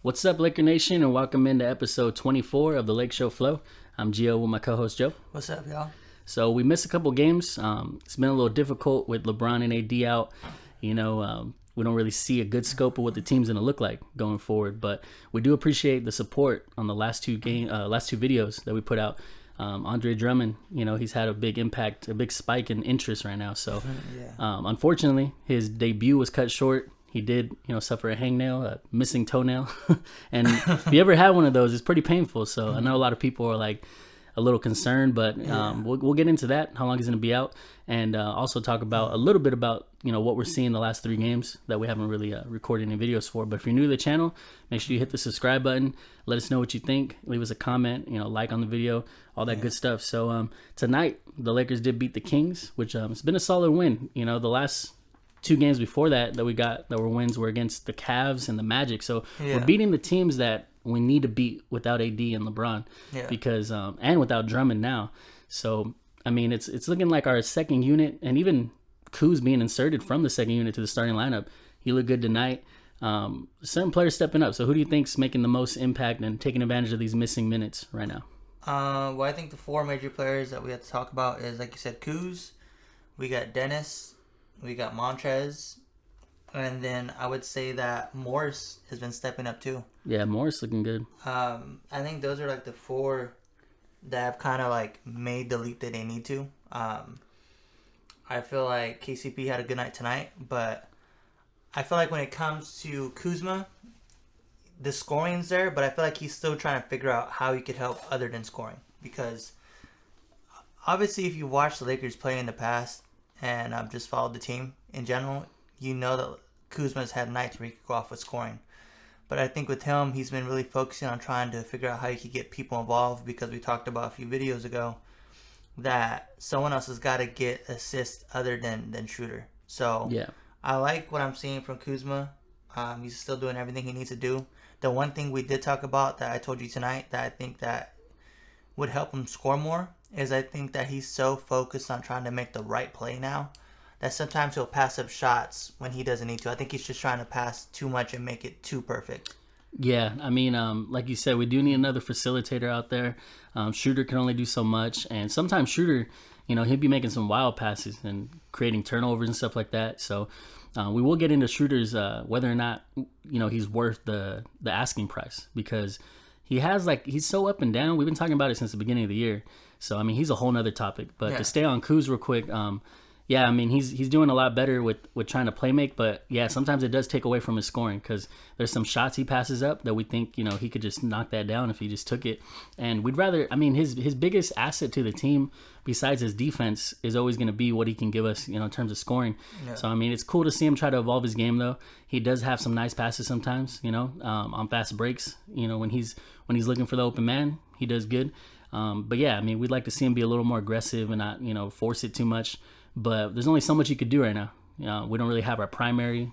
What's up, Laker Nation, and welcome into episode 24 of the LakeShow Flow. I'm Gio with my co-host Joe. What's up, y'all? So we missed a couple games. It's been a little difficult with LeBron and AD out. We don't really see a good scope of what the team's going to look like going forward. But we do appreciate the support on the last two videos that we put out. Andre Drummond, he's had a big impact, a big spike in interest right now. So unfortunately, his debut was cut short. He did, suffer a hangnail, a missing toenail. And if you ever had one of those, it's pretty painful. So I know a lot of people are like a little concerned, but we'll get into that, how long he's going to be out, and also talk about a little bit about, what we're seeing the last three games that we haven't really recorded any videos for. But if you're new to the channel, make sure you hit the subscribe button. Let us know what you think. Leave us a comment, like on the video, all that good stuff. So tonight, the Lakers did beat the Kings, which it's been a solid win. The last two games before that we got that were wins were against the Cavs and the Magic. So we're beating the teams that we need to beat without AD and LeBron, because and without Drummond now. So I mean, it's looking like our second unit, and even Kuz being inserted from the second unit to the starting lineup, he looked good tonight. Certain players stepping up. So who do you think's making the most impact and taking advantage of these missing minutes right now? Well, I think the four major players that we have to talk about is, like you said, Kuz. We got Dennis. We got Montrez, and then I would say that Morris has been stepping up too. Yeah, Morris looking good. I think those are like the four that have kind of like made the leap that they need to. I feel like KCP had a good night tonight, but I feel like when it comes to Kuzma, the scoring's there, but I feel like he's still trying to figure out how he could help other than scoring. Because obviously, if you watch the Lakers play in the past, and I've just followed the team in general, you know that Kuzma's had nights where he could go off with scoring. But I think with him, he's been really focusing on trying to figure out how he could get people involved, because we talked about a few videos ago that someone else has got to get assists other than Schroeder. So I like what I'm seeing from Kuzma. He's still doing everything he needs to do. The one thing we did talk about that I told you tonight that I think that would help him score more is I think that he's so focused on trying to make the right play now that sometimes he'll pass up shots when he doesn't need to. I think he's just trying to pass too much and make it too perfect. Yeah, I mean, like you said, we do need another facilitator out there. Schroeder can only do so much, and sometimes Schroeder, he'll be making some wild passes and creating turnovers and stuff like that. So we will get into Schroeder's whether or not he's worth the asking price, because he's so up and down. We've been talking about it since the beginning of the year. So, I mean, he's a whole nother topic. But to stay on Kuz real quick, I mean, he's doing a lot better with trying to play make. But, sometimes it does take away from his scoring, because there's some shots he passes up that we think, he could just knock that down if he just took it. And we'd rather, I mean, his biggest asset to the team, besides his defense, is always going to be what he can give us, in terms of scoring. Yeah. So, I mean, it's cool to see him try to evolve his game, though. He does have some nice passes sometimes, on fast breaks. When he's looking for the open man, he does good. But I mean, we'd like to see him be a little more aggressive and not, force it too much. But there's only so much he could do right now. We don't really have our primary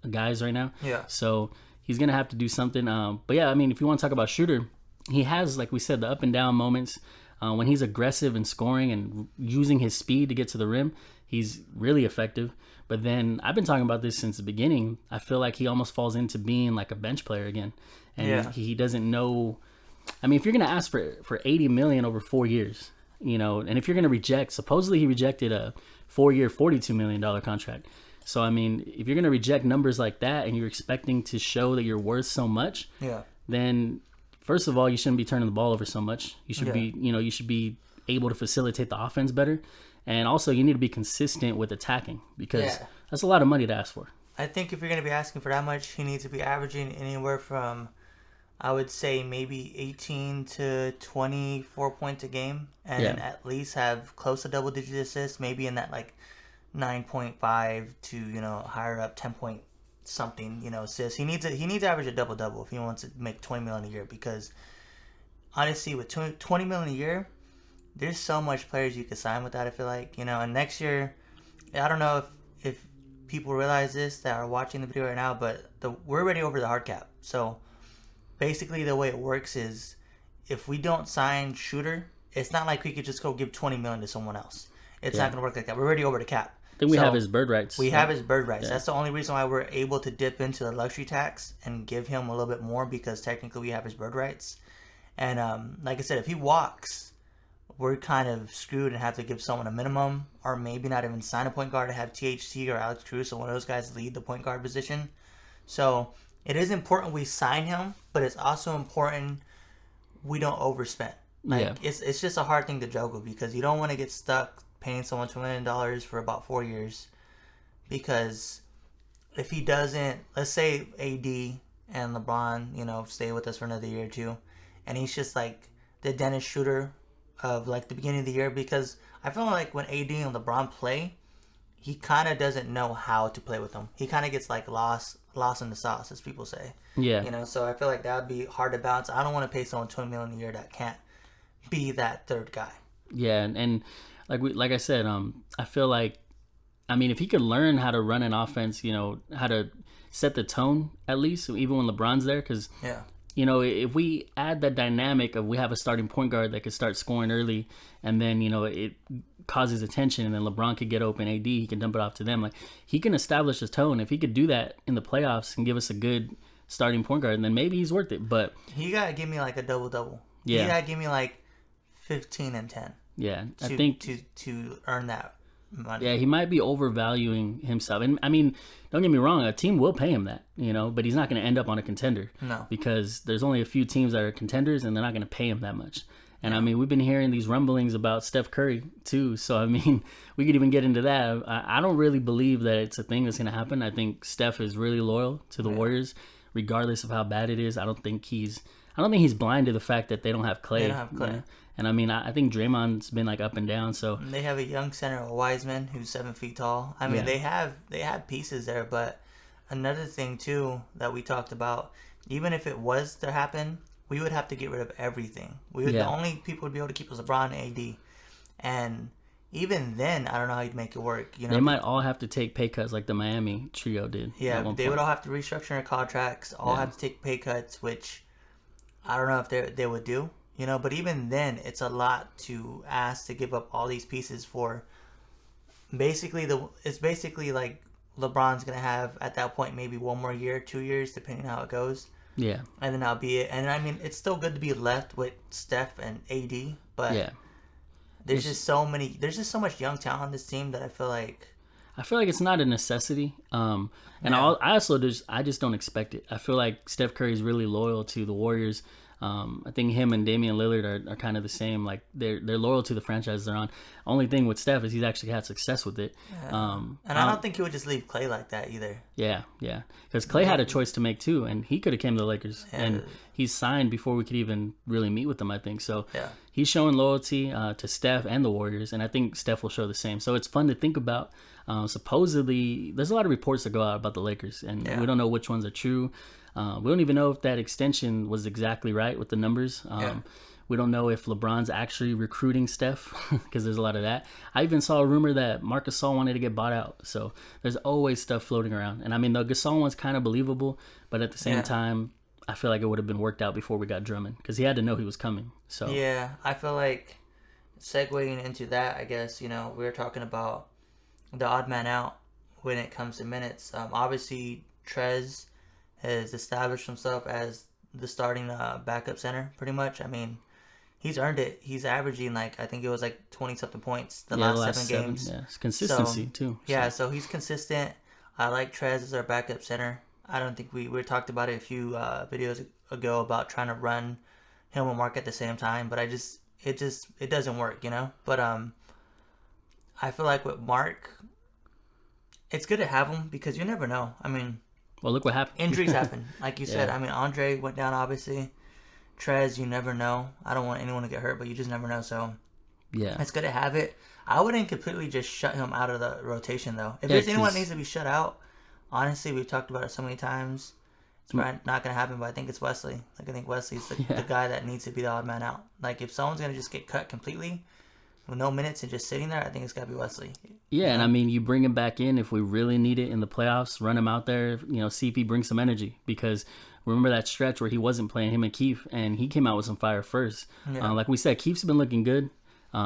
guys right now. Yeah. So he's going to have to do something. But I mean, if you want to talk about Schroeder, he has, like we said, the up and down moments. When he's aggressive and scoring and using his speed to get to the rim, he's really effective. But then I've been talking about this since the beginning. I feel like he almost falls into being like a bench player again. And he doesn't know. I mean, if you're going to ask for $80 million over 4 years, and if you're going to reject, supposedly he rejected a 4-year, $42 million contract. So, I mean, if you're going to reject numbers like that and you're expecting to show that you're worth so much, then first of all, you shouldn't be turning the ball over so much. You should be, you should be able to facilitate the offense better. And also, you need to be consistent with attacking, because that's a lot of money to ask for. I think if you're going to be asking for that much, he needs to be averaging anywhere from, I would say, maybe 18 to 24 points a game, and then at least have close to double-digit assists, maybe in that like 9.5 to higher up 10 point something assists. He needs to average a double-double if he wants to make $20 million a year, because honestly, with $20 million a year, there's so much players you could sign with that. I feel like and next year, I don't know if people realize this that are watching the video right now, but we're already over the hard cap. So basically, the way it works is, if we don't sign Schroeder, it's not like we could just go give $20 million to someone else. It's not going to work like that. We're already over the cap. think we have his bird rights. We have his bird rights. Yeah. That's the only reason why we're able to dip into the luxury tax and give him a little bit more, because technically we have his bird rights. And like I said, if he walks, we're kind of screwed and have to give someone a minimum, or maybe not even sign a point guard to have THT or Alex Cruz, so one of those guys lead the point guard position. So it is important we sign him, but it's also important we don't overspend. Like, it's just a hard thing to juggle, because you don't want to get stuck paying someone $2 million for about 4 years, because if he doesn't, let's say AD and LeBron, stay with us for another year or two, and he's just like the Dennis Schroeder of like the beginning of the year, because I feel like when AD and LeBron play, he kind of doesn't know how to play with them. He kind of gets like lost in the sauce, as people say. Yeah. So I feel like that would be hard to balance. I don't want to pay someone $20 million a year that can't be that third guy. Yeah, and like I said, I feel like, I mean, if he could learn how to run an offense, how to set the tone at least, even when LeBron's there, because if we add that dynamic of we have a starting point guard that could start scoring early, and then it causes attention, and then LeBron could get open, AD he can dump it off to them. Like, he can establish his tone. If he could do that in the playoffs and give us a good starting point guard, then maybe he's worth it. But he gotta give me like a double. Yeah, he gotta give me like 15 and 10. Yeah, I think to earn that money. Yeah, he might be overvaluing himself. And I mean, don't get me wrong, a team will pay him that, but he's not going to end up on a contender. No. Because there's only a few teams that are contenders, and they're not going to pay him that much. And I mean, we've been hearing these rumblings about Steph Curry too. So I mean, we could even get into that. I don't really believe that it's a thing that's going to happen. I think Steph is really loyal to the Warriors, regardless of how bad it is. I don't think he's blind to the fact that they don't have Clay. They don't have Clay. And I mean, I think Draymond's been like up and down. So they have a young center, Wiseman, who's 7 feet tall. I mean, they have pieces there. But another thing too that we talked about, even if it was to happen, we would have to get rid of everything. The only people would be able to keep was LeBron and AD, and even then, I don't know how you'd make it work. They might all have to take pay cuts like the Miami trio did. Yeah, they would all have to restructure their contracts. All have to take pay cuts, which I don't know if they would do. But even then, it's a lot to ask to give up all these pieces for. It's basically like LeBron's gonna have at that point maybe 1 more year, 2 years, depending on how it goes. Yeah. And then that'll be it. And I mean, it's still good to be left with Steph and AD, but there's just so much young talent on this team that I feel like it's not a necessity. And I just don't expect it. I feel like Steph Curry is really loyal to the Warriors. I think him and Damian Lillard are kind of the same. Like, they're loyal to the franchise they're on. Only thing with Steph is he's actually had success with it. Yeah. And I don't think he would just leave Clay like that either. Yeah. Because Clay had a choice to make too, and he could have came to the Lakers. Yeah. And he's signed before we could even really meet with them, I think. So he's showing loyalty to Steph and the Warriors, and I think Steph will show the same. So it's fun to think about. Supposedly, there's a lot of reports that go out about the Lakers, and we don't know which ones are true. We don't even know if that extension was exactly right with the numbers. We don't know if LeBron's actually recruiting Steph, because there's a lot of that. I even saw a rumor that Marc Gasol wanted to get bought out. So there's always stuff floating around. And I mean, the Gasol one's kind of believable, but at the same time, I feel like it would have been worked out before we got Drummond, because he had to know he was coming. So yeah, I feel like segueing into that, I guess, we were talking about the odd man out when it comes to minutes. Obviously, Trez has established himself as the starting backup center, pretty much. I mean, he's earned it. He's averaging, I think it was 20-something points the last 7 games. Yeah, it's consistency, too. Yeah, so he's consistent. I like Trez as our backup center. I don't think we talked about it a few videos ago about trying to run him and Mark at the same time, but it doesn't work, But I feel like with Mark, it's good to have him because you never know. I mean, well, look what happened. Injuries happen, like you said. I mean, Andre went down, obviously. Trez, you never know. I don't want anyone to get hurt, but you just never know. So, it's good to have it. I wouldn't completely just shut him out of the rotation, though. If there's anyone that needs to be shut out, honestly, we've talked about it so many times. It's probably not going to happen, but I think it's Wesley. I think Wesley's the guy that needs to be the odd man out. If someone's going to just get cut completely with no minutes and just sitting there, I think it's got to be Wesley. Yeah, and I mean, you bring him back in if we really need it in the playoffs, run him out there, see if he brings some energy. Because remember that stretch where he wasn't playing, him and Keith, and he came out with some fire first. Yeah. Like we said, Keith's been looking good.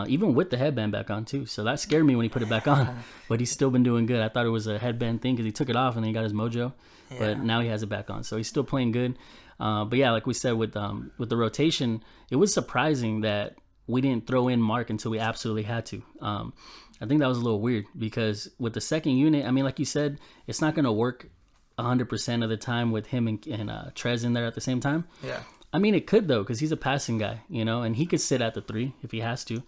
even with the headband back on too. So that scared me when he put it back on, but he's still been doing good. I thought it was a headband thing because he took it off and then he got his mojo, but now he has it back on. So he's still playing good. But yeah, like we said with the rotation, it was surprising that we didn't throw in Mark until we absolutely had to. I think that was a little weird because with the second unit, I mean, like you said, it's not going to work 100% of the time with him and Trez in there at the same time. Yeah. I mean, it could though, because he's a passing guy, you know, and he could sit at the 3 if he has to.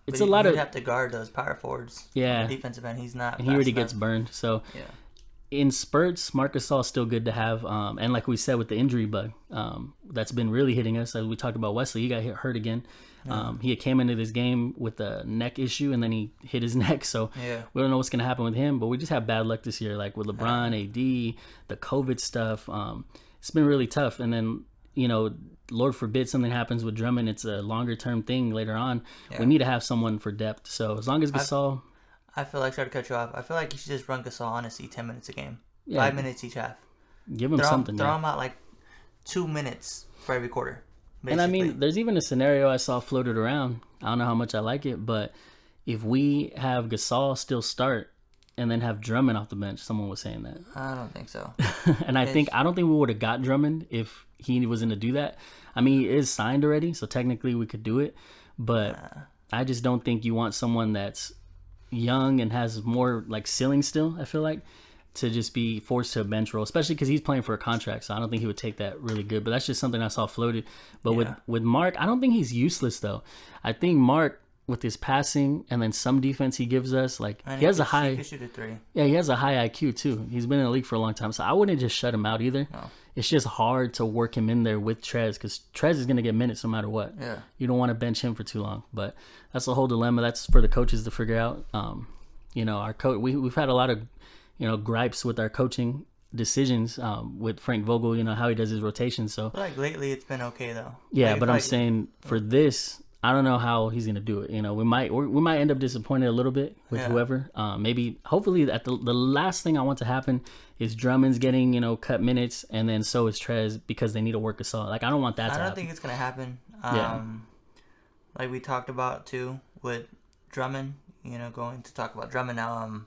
It's a lot of. You'd have to guard those power forwards. Yeah. On the defensive end, he's not. And he already gets burned. So, in spurts, Marc Gasol is still good to have. And like we said with the injury bug, that's been really hitting us. As we talked about Wesley, he got hurt again. He came into this game with a neck issue, and then he hit his neck. So we don't know what's going to happen with him. But we just have bad luck this year, like with LeBron, AD, the COVID stuff. It's been really tough. And then, you know, Lord forbid something happens with Drummond. It's a longer term thing later on. We need to have someone for depth. So as long as Gasol... I feel like, sorry to cut you off, I feel like you should just run Gasol honestly 10 minutes a game. Yeah. 5 minutes each half. Give him something. Throw him out like 2 minutes for every quarter. Basically. And I mean, there's even a scenario I saw floated around. I don't know how much I like it, but if we have Gasol still start and then have Drummond off the bench, someone was saying that. I don't think so. And I don't think we would have got Drummond if he wasn't to do that. I mean, he is signed already, so technically we could do it. But I just don't think you want someone that's young and has more like ceiling still, I feel like, to just be forced to a bench role, especially because he's playing for a contract. So I don't think he would take that really good. But that's just something I saw floated. But with Mark, I don't think he's useless though. I think Mark, with his passing and then some defense he gives us, like he has a high. He can shoot a 3. Yeah, he has a high IQ too. He's been in the league for a long time, so I wouldn't just shut him out either. No. It's just hard to work him in there with Trez because Trez is going to get minutes no matter what. Yeah. You don't want to bench him for too long, but that's the whole dilemma. That's for the coaches to figure out. You know, our coach. We've had a lot of, you know, gripes with our coaching decisions with Frank Vogel. You know how he does his rotation. So like lately, it's been okay though. Yeah, like, but I'm saying for this, I don't know how he's gonna do it. You know, we might end up disappointed a little bit with whoever. Maybe, hopefully, at the last thing I want to happen is Drummond's getting, you know, cut minutes, and then so is Trez because they need to work Gasol. Like I don't want that to happen. I don't think it's gonna happen. Like we talked about too with Drummond. You know, going to talk about Drummond now.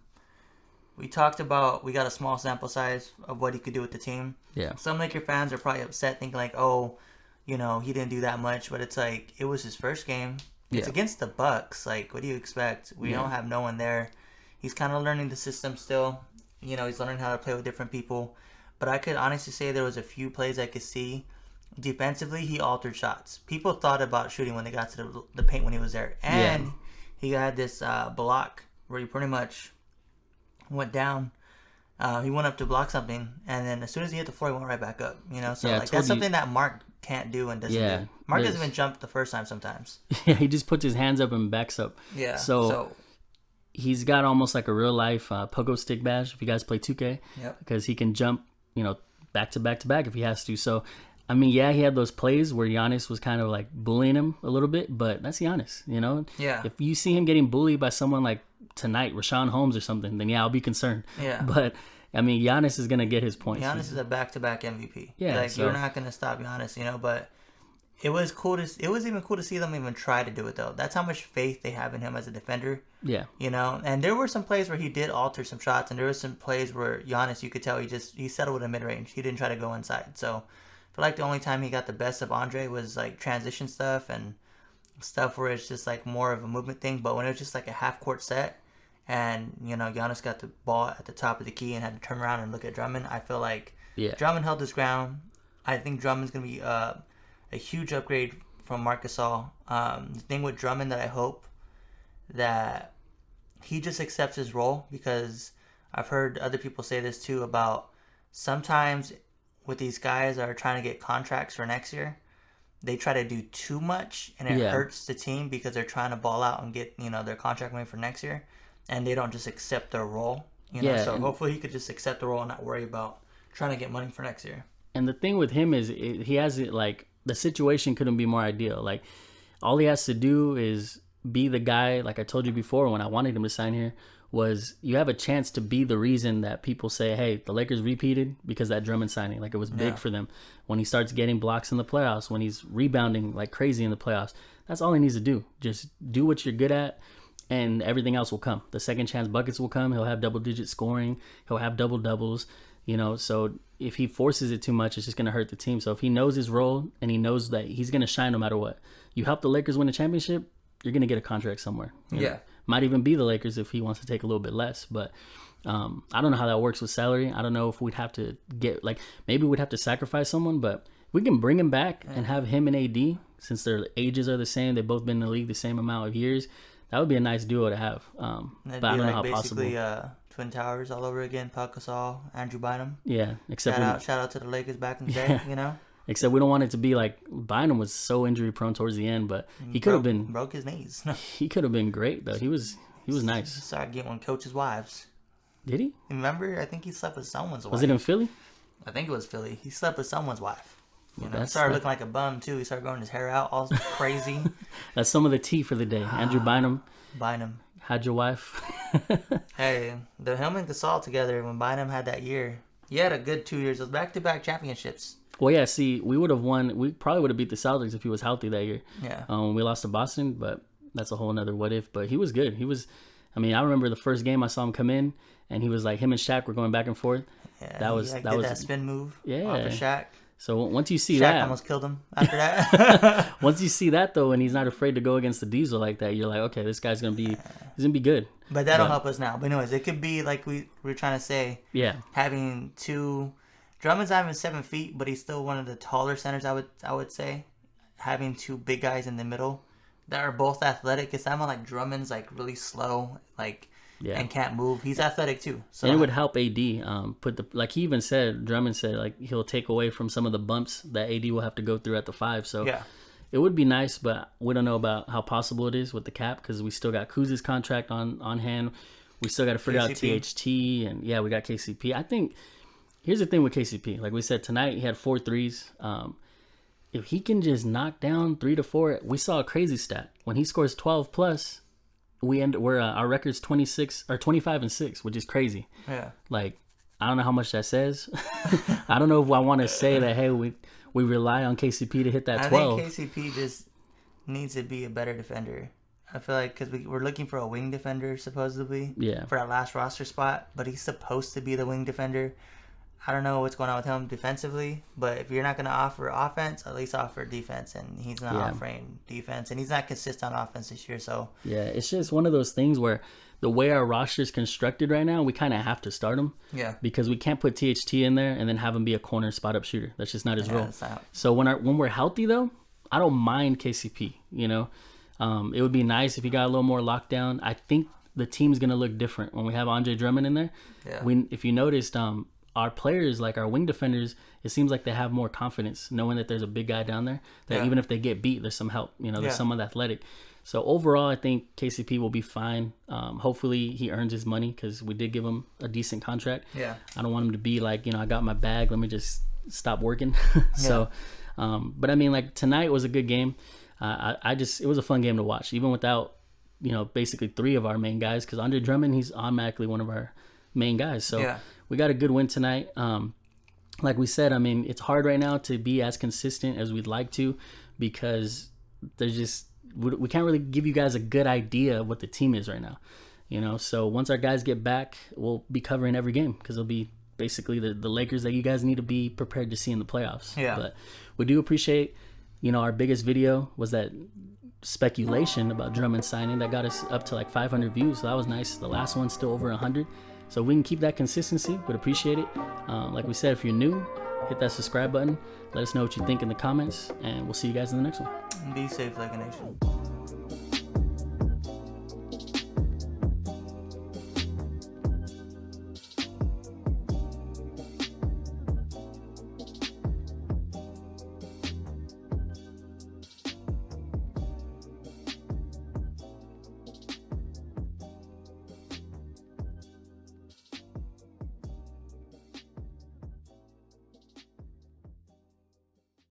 We talked about we got a small sample size of what he could do with the team. Yeah. Some Laker fans are probably upset, thinking like, oh, you know, he didn't do that much, but it's like it was his first game. It's against the Bucks. Like, what do you expect? We don't have no one there. He's kind of learning the system still. You know, he's learning how to play with different people. But I could honestly say there was a few plays I could see. Defensively, he altered shots. People thought about shooting when they got to the paint when he was there. And he had this block where he pretty much went down. He went up to block something, and then as soon as he hit the floor, he went right back up. You know, so like that's something that Mark can't do and doesn't do. Mark doesn't even jump the first time sometimes. Yeah, he just puts his hands up and backs up. Yeah. So he's got almost like a real life pogo stick bash if you guys play 2K. Yep. Because he can jump, you know, back to back to back if he has to. So, I mean, yeah, he had those plays where Giannis was kind of like bullying him a little bit, but that's Giannis, you know? Yeah. If you see him getting bullied by someone like tonight, Rashawn Holmes or something, then I'll be concerned. Yeah. But I mean, Giannis is going to get his points. Giannis is a back-to-back MVP. Yeah. Like, you're not going to stop Giannis, you know, but it was even cool to see them even try to do it, though. That's how much faith they have in him as a defender. Yeah. You know, and there were some plays where he did alter some shots, and there were some plays where Giannis, you could tell he settled with a mid-range. He didn't try to go inside. So I feel like the only time he got the best of Andre was, like, transition stuff and stuff where it's just, like, more of a movement thing. But when it was just, like, a half-court set, and, you know, Giannis got the ball at the top of the key and had to turn around and look at Drummond, I feel like Drummond held his ground. I think Drummond's going to be a huge upgrade from Marc Gasol. The thing with Drummond that I hope that he just accepts his role, because I've heard other people say this too about sometimes with these guys that are trying to get contracts for next year, they try to do too much and it hurts the team because they're trying to ball out and get, you know, their contract money for next year. And they don't just accept their role, you know. So hopefully he could just accept the role and not worry about trying to get money for next year. And the thing with him is he has it like the situation couldn't be more ideal. Like all he has to do is be the guy. Like I told you before, when I wanted him to sign here, was you have a chance to be the reason that people say, hey, the Lakers repeated because that Drummond signing, like it was big for them. When he starts getting blocks in the playoffs, when he's rebounding like crazy in the playoffs, that's all he needs to do. Just do what you're good at, and everything else will come. The second chance buckets will come. He'll have double-digit scoring. He'll have double-doubles, so if he forces it too much, it's just going to hurt the team. So if he knows his role and he knows that he's going to shine no matter what. You help the Lakers win a championship, you're going to get a contract somewhere. You know? Might even be the Lakers if he wants to take a little bit less. But I don't know how that works with salary. I don't know if we'd have to get, maybe we'd have to sacrifice someone, but we can bring him back and have him and AD, since their ages are the same. They've both been in the league the same amount of years. That would be a nice duo to have. But I don't know how possible. Basically, Twin Towers all over again. Pau Gasol, Andrew Bynum. Yeah, shout out to the Lakers back in the day. Except we don't want it to be like Bynum was so injury prone towards the end, but he could have been broke his knees. He could have been great though. He was nice. Started getting one coach's wives. Did he? Remember? I think he slept with someone's wife. Was it in Philly? I think it was Philly. He slept with someone's wife. He started looking like a bum too. He started growing his hair out, all crazy. That's some of the tea for the day. Andrew Bynum. Had your wife. Hey, him and Gasol together when Bynum had that year. He had a good 2 years. It was back-to-back championships. Well, yeah, see, we would have won. We probably would have beat the Celtics if he was healthy that year. Yeah. We lost to Boston, but that's a whole nother what if. But he was good. I remember the first game I saw him come in, and he was like, him and Shaq were going back and forth. Yeah, that was that spin move. Yeah. Off of Shaq. So once you see Shaq almost killed him after that. Once you see that though, and he's not afraid to go against the Diesel like that, you're like, okay, this guy's he's gonna be good. But that'll help us now. But anyways, it could be like we're trying to say. Yeah. Having two, Drummond's not even 7 feet, but he's still one of the taller centers. I would say, having two big guys in the middle that are both athletic. It's not like Drummond's like really slow, and can't move. He's athletic too. So and it would help AD. He even said, Drummond said, he'll take away from some of the bumps that AD will have to go through at the 5. So it would be nice, but we don't know about how possible it is with the cap because we still got Kuz's contract on hand. We still got to figure out THT, and we got KCP. I think here's the thing with KCP. Like we said tonight, he had 4 threes. If he can just knock down 3 to 4, we saw a crazy stat when he scores 12 plus. Our record's 25-6, which is crazy. Yeah. I don't know how much that says. I don't know if I want to say that, hey, we rely on KCP to hit that 12. I think KCP just needs to be a better defender. I feel like because we're looking for a wing defender, supposedly. Yeah. For that last roster spot, but he's supposed to be the wing defender. I don't know what's going on with him defensively, but if you're not going to offer offense, at least offer defense, and he's not offering defense, and he's not consistent on offense this year. So it's just one of those things where the way our roster is constructed right now, we kind of have to start him. Yeah. Because we can't put THT in there and then have him be a corner spot up shooter. That's just not his role. So when we're healthy though, I don't mind KCP. It would be nice if he got a little more lockdown. I think the team's gonna look different when we have Andre Drummond in there. Yeah. If you noticed, our players, like our wing defenders, it seems like they have more confidence knowing that there's a big guy down there, that even if they get beat, there's some help, there's someone athletic. So overall, I think KCP will be fine. Hopefully he earns his money because we did give him a decent contract. Yeah. I don't want him to be like, I got my bag, let me just stop working. So, but tonight was a good game. It was a fun game to watch, even without, basically 3 of our main guys, because Andre Drummond, he's automatically one of our main guys. So we got a good win tonight. Like we said, it's hard right now to be as consistent as we'd like to because we can't really give you guys a good idea of what the team is right now. So once our guys get back, we'll be covering every game because it'll be basically the Lakers that you guys need to be prepared to see in the playoffs. Yeah. But we do appreciate, our biggest video was that speculation about Drummond signing that got us up to 500 views. So that was nice. The last one's still over 100. So if we can keep that consistency, we'd appreciate it. Like we said, if you're new, hit that subscribe button. Let us know what you think in the comments, and we'll see you guys in the next one. Be safe, Laker Nation.